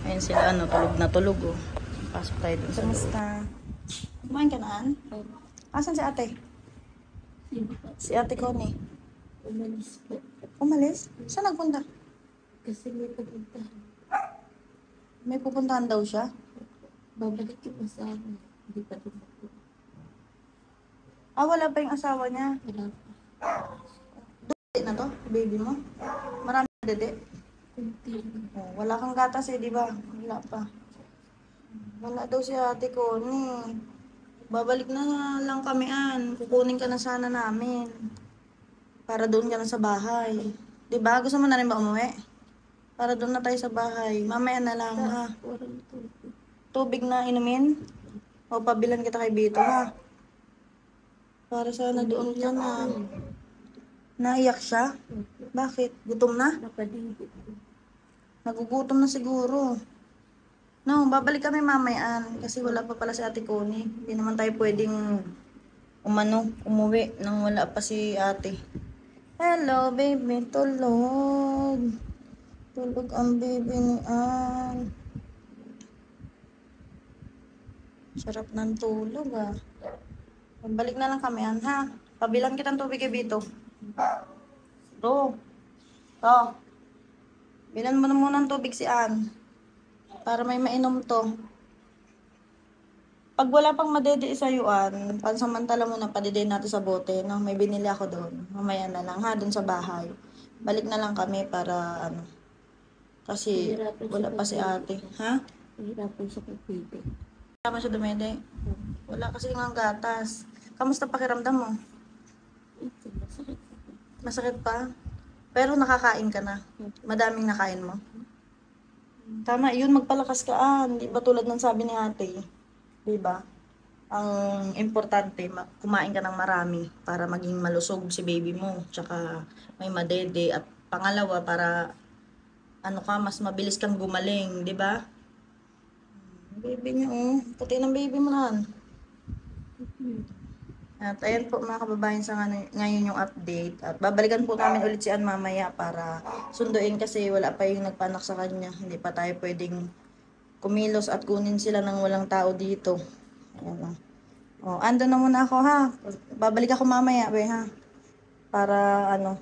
Ayun sila, ano, tulog na tulog, oh. Pasok tayo dun sa loob. Kamusta? Kumain ka na, An? Asan si ate? Si ate Connie. Umalis po. Umalis? Saan nagpunta? Kasi may pupuntahan. May pupuntahan daw siya. Babalik yung asawa. Hindi pa rin po. Ah, wala pa yung asawa niya. Wala pa. Dede na to, baby mo. Marami na dede. Kunti lang. Oh, wala kang gatas eh, di ba? Wala pa. Wala daw si ate Connie. Babalik na lang kami, An. Kukunin ka na sana namin. Para doon ka na sa bahay. Di ba? Gusto mo na rin ba umuwi? Para doon na tayo sa bahay. Mamaya na lang, ha? Walang tubig. Tubig na inumin? O pabilan kita kay Bito, ha? Para sana doon ka na. Naiyak siya? Bakit? Gutom na? Napaligid po. Nagugutom na siguro. No, babalik kami mamayaan kasi wala pa pala si ate Connie. Hindi naman tayo pwedeng umuwi nang wala pa si ate. Hello, baby. Tulog. Tulog ang baby ni Ann. Sarap ng tulog, ah. Balik na lang kami, Ann, ha? Pabilang kitang tubig kay Bito. To. Bilan mo na muna ng tubig si Ann. Para may mainom to. Pag wala pang madede isayuan, pansamantala muna padede natin sa bote. No? May binili ako doon. Mamaya na lang, ha? Doon sa bahay. Balik na lang kami para ano. Kasi wala pa si ate. Ha? Hirapan sa pagpili. Tama siya dumede. Wala kasi nga gatas. Kamusta pakiramdam mo? Ito, masakit po. Masakit pa? Pero nakakain ka na. Madaming nakain mo. Tama, yun magpalakas ka. Hindi ba tulad ng sabi ni ate? Diba? Ang importante, kumain ka ng marami para maging malusog si baby mo. Tsaka may madede. At pangalawa, para ano ka, mas mabilis kang gumaling. Diba? Baby niyo, oh. Puti ng baby mo na. At ayan po mga kababayan sa ngayon yung update. At babalikan po namin ulit si Ann mamaya para sunduin kasi wala pa yung nagpanak sa kanya. Hindi pa tayo pwedeng kumilos at kunin sila ng walang tao dito. Ayan, oh. Ando na muna ako, ha. Babalik ako mamaya, be, ha. Para ano,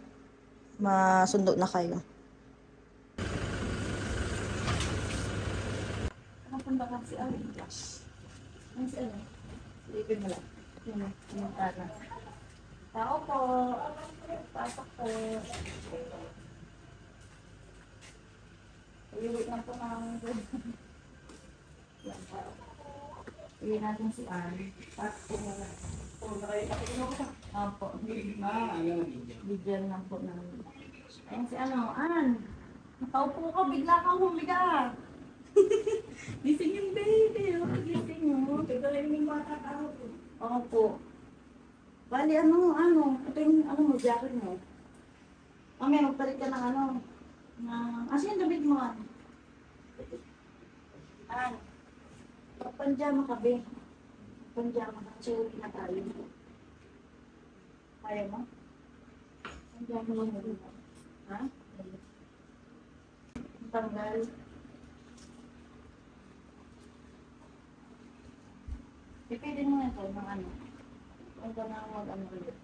masundo na kayo. Nakapunta ka si Ann. Ano si Ann? Silipin mo lang. Yung tana. Tao po. Pasok po. Iuwi na po namin doon. Iuwi natin si Ann. Pasok po muna. Opo. Bigyan lang po namin. Ayun si ano, Ann. Nakaupo ka, bigla kang humiga. Gising yung baby. Gising mo. Ito rin yung bata tao po. Opo. Bali, ano, ito yung, mo, jacket mo. Mamaya, magpalit ka ng yung damit mo, Ann? Ann, panjama ka, be. Panjama ka, kasi ulit na tayo. Kaya mo? Panjama lang mo, ha? Tanggal. Pipili mo na ito ng ano. Huwag ka na mag-ano ulit.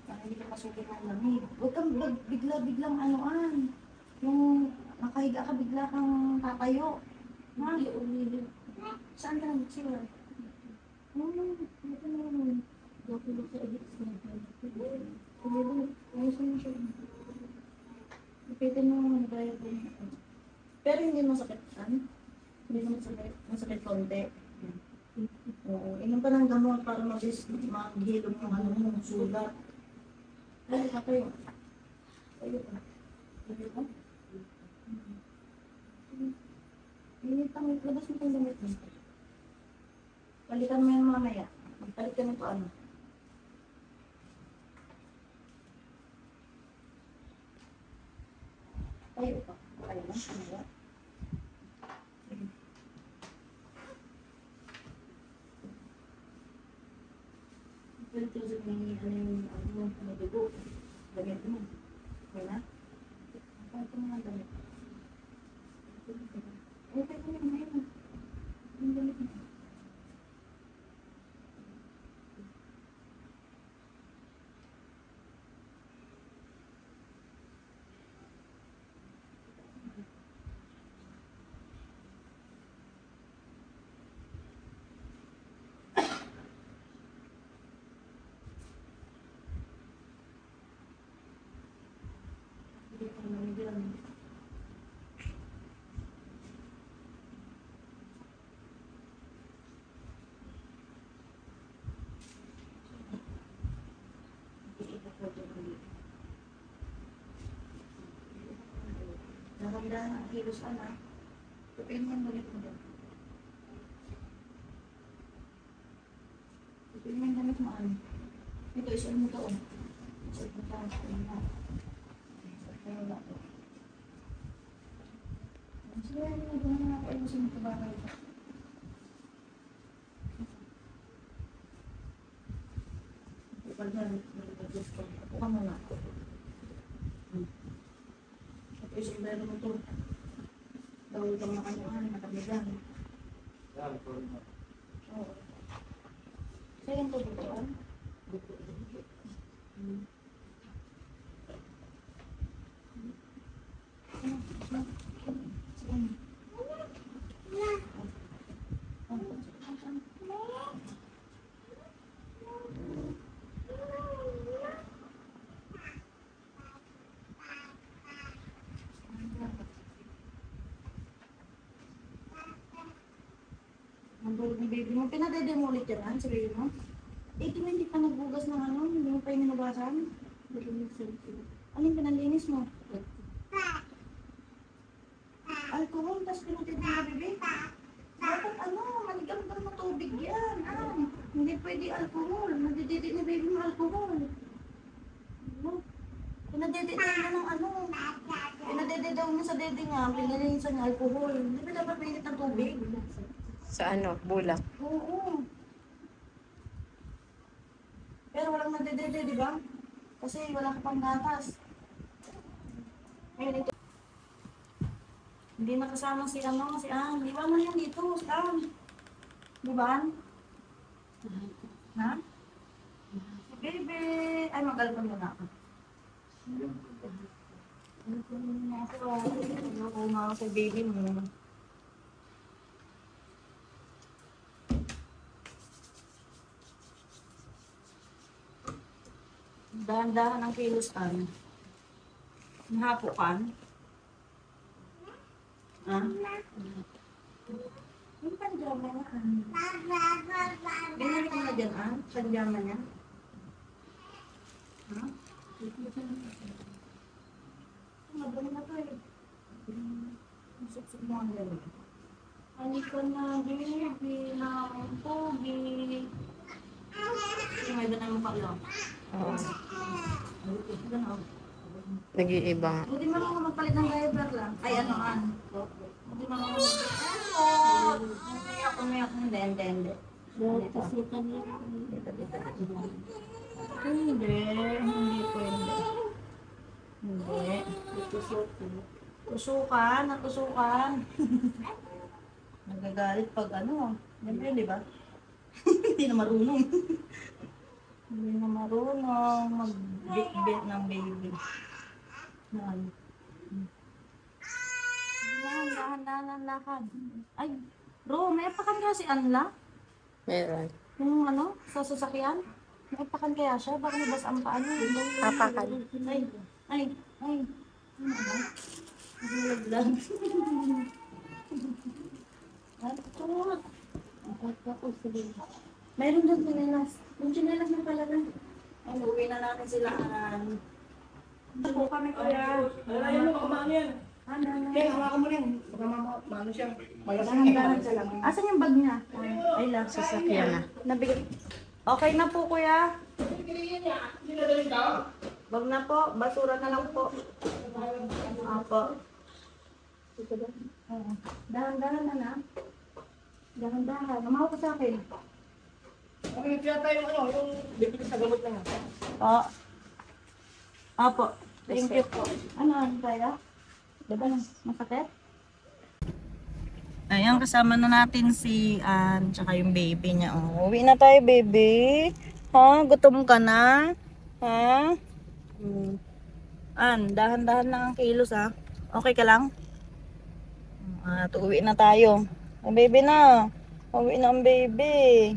Para hindi ka masukin ng lamig. Huwag kang bigla-biglang anoan. Yung nakahiga ka, bigla kang tatayo. Ha? Saan ka nag-sila? Ito na naman. Dapat sa edit na Ayusin mo siya. Ipitin mo naman na bayad din. Pero hindi masakit, Ann. Hindi naman masakit konti. Oo, inom pa ng gamot para maghilom ng ng sugat. Ay, kayo. Kayo pa. Kayo pa? Labas mo itong gamit mo. Palitan mo yan mamaya. Palit ka nito ano. Kayo pa. Kayo na. Ano ba? ganito sa may dugo. Damit mo. Okay na? Ano ito mga damit? Okay ko yung ngayon. Yung damit mo. Dahan-dahan ang kilos, anak. Tupiin mo yung damit mo doon. Tupiin mo yung damit mo, anak. Ito, isuot mo doon. Isuot mo doon. Isuot mo doon. Sige, doon na ako. Ayusin mo ito ba kayo? Ipal na. Buka mo na. Isang dahil mo ito. Dahil kang makanyaan, matamigan. Oo. Sa'yo ito butuan? Ang bulog ni baby mo. Pinadede mo ulit yan, si baby mo? Eh, di ba hindi pa nagbugas ng ano? Hindi mo pa yung minugasan? Ano yung pinalinis mo? Alcohol, tapos pinadede mo, baby? Dapat ano, maligam-gam na tubig yan. Hindi pwede alcohol. Nadidede ni baby mo alcohol. Ano? Pinadede na ng ano. Pinadede daw niya sa dede nga. Pinalinisan niya alcohol. Hindi ba dapat mainit ng tubig? Sa ano? Bulak. Oo. Pero walang nadedede, di ba? Kasi wala ka pang gatas. Ayun, ito. Hindi nakasama si ano, si Ann. Di ba man yan dito, si Ann? Di ba, Ann? Ha? Si baby. Ay, mag-alpon muna ako. Alpon muna ako. Ayoko nga sa baby mo. Dahan-dahan ang kilos, Ann. Nahapukan. Ha? Yung panjama niya, Ann. Binalik mo na dyan, Ann? Panjama niya? Ha? Madali na to eh. Masuk-suk mo ang dali. Halika na, baby. Nakakang pogi. Yung may doon ang mukha lang. Oo. Gano'n. Nag-iiba nga. Hindi mo lang magpalit ng diaper lang. Ay, ano, Ann? Hindi mo lang umiyak. Hindi. Kasukan niya. Hindi pwede. Hindi. Tusukan. Nagagalit pag ano. Hindi ba? Hindi na marunong. Hindi na marunong mag-bit-bit ng baby. Yan. Dahan-dahan ang lakad. Ay, bro, may apakan kaya si Anla? Meron. Yung ano, sa sasakyan? May apakan kaya siya? Baka nabas ang paano? Apakan. Ay. Ano ba? Nagulaglag. Meron doon chinelas. Yung chinelas na pala na. Ay, uwi na natin sila. Ako kami kuya. Ayaw mo, kumain yan. Kaya hawakan mo yan. Baka maano siya. Dahan-dahan ka lang. Asan yung bag niya? Ay, lang. Sasakyan na. Nabigay. Okay na po kuya. Wag na po. Basura na lang po. Apo. Dahan-dahan na na. Dahan-dahan. Namaw ko sa akin. Okay, kaya tayo yung bibili sa gamot lang. Po. Opo. Thank you po. Ano tayo? Diba masakit? Ayan, kasama na natin si Ann, tsaka yung baby niya. Oh, uwi na tayo, baby. Ha? Gutom ka na? Ha? Ann, dahan-dahan lang ang kilos, ha? Okay ka lang? At uwi na tayo. Ang baby na. Uwi na ang baby.